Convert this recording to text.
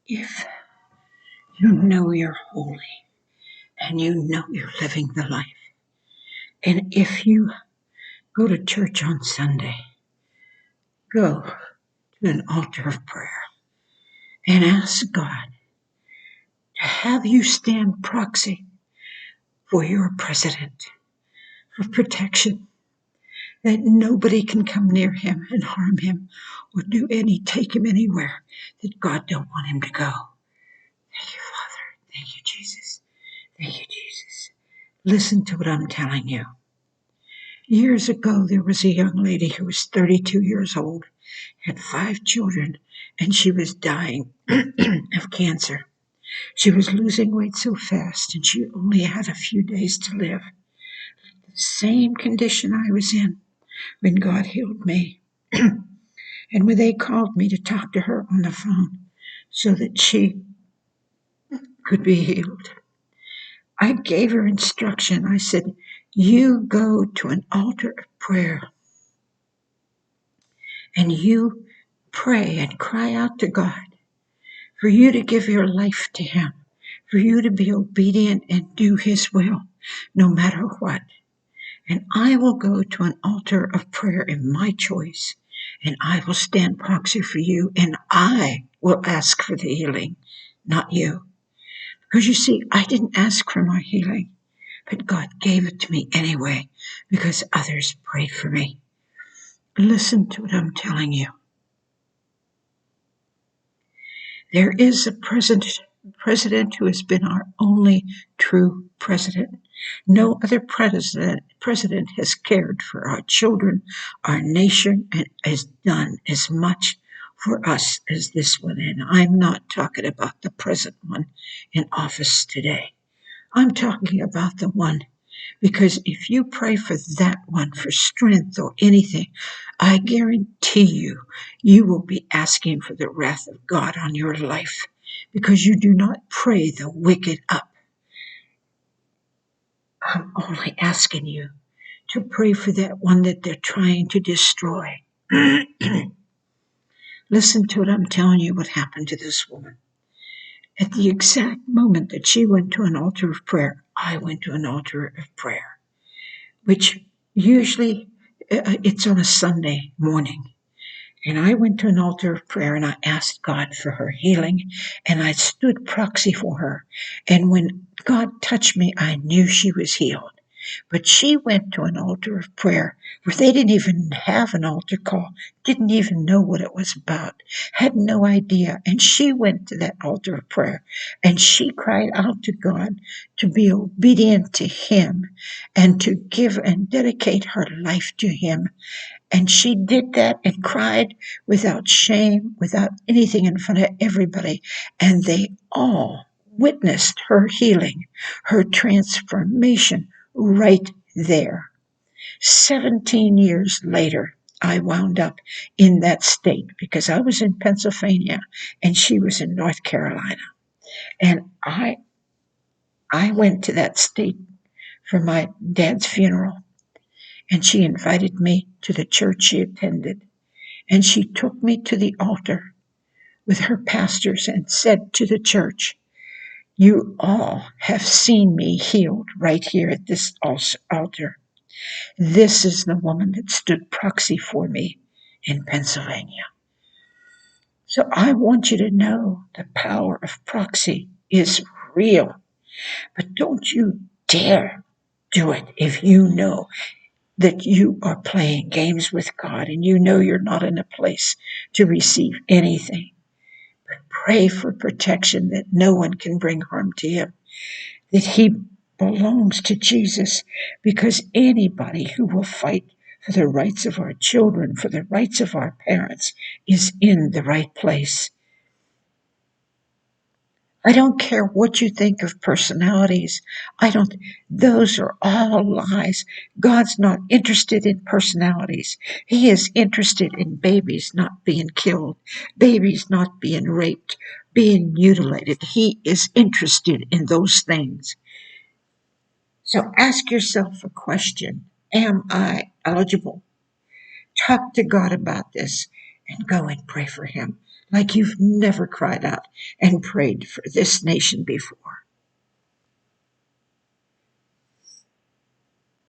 If you know you're holy and you know you're living the life, and if you go to church on Sunday, go to an altar of prayer and ask God to have you stand proxy for your president, for protection, that nobody can come near him and harm him or take him anywhere that God don't want him to go. Thank you, Father. Thank you, Jesus. Thank you, Jesus. Listen to what I'm telling you. Years ago, there was a young lady who was 32 years old, had 5 children, and she was dying of cancer. She was losing weight so fast, and she only had a few days to live. The same condition I was in when God healed me. And when they called me to talk to her on the phone so that she could be healed, I gave her instruction. I said, you go to an altar of prayer and you pray and cry out to God for you to give your life to Him, for you to be obedient and do His will, no matter what. And I will go to an altar of prayer in my choice, and I will stand proxy for you, and I will ask for the healing, not you. Because you see, I didn't ask for my healing, but God gave it to me anyway, because others prayed for me. Listen to what I'm telling you. There is a president who has been our only true president. No other president has cared for our children, our nation, and has done as much for us as this one. And I'm not talking about the present one in office today. I'm talking about the one, because if you pray for that one for strength or anything, I guarantee you, you will be asking for the wrath of God on your life, because you do not pray the wicked up. I'm only asking you to pray for that one that they're trying to destroy. Listen to what I'm telling you, what happened to this woman. At the exact moment that she went to an altar of prayer, I went to an altar of prayer, which usually it's on a Sunday morning. And I went to an altar of prayer and I asked God for her healing, and I stood proxy for her. And when God touched me, I knew she was healed. But she went to an altar of prayer where they didn't even have an altar call, didn't even know what it was about, had no idea. And she went to that altar of prayer and she cried out to God to be obedient to Him and to give and dedicate her life to Him. And she did that and cried without shame, without anything, in front of everybody. And they all witnessed her healing, her transformation right there. 17 years later, I wound up in that state because I was in Pennsylvania and she was in North Carolina. And I went to that state for my dad's funeral. And she invited me to the church she attended. And she took me to the altar with her pastors and said to the church, you all have seen me healed right here at this altar. This is the woman that stood proxy for me in Pennsylvania. So I want you to know the power of proxy is real. But don't you dare do it if you know that you are playing games with God and you know you're not in a place to receive anything. But pray for protection, that no one can bring harm to him, that he belongs to Jesus, because anybody who will fight for the rights of our children, for the rights of our parents, is in the right place. I don't care what you think of personalities. Those are all lies. God's not interested in personalities. He is interested in babies not being killed, babies not being raped, being mutilated. He is interested in those things. So ask yourself a question. Am I eligible? Talk to God about this and go and pray for him. like you've never cried out and prayed for this nation before.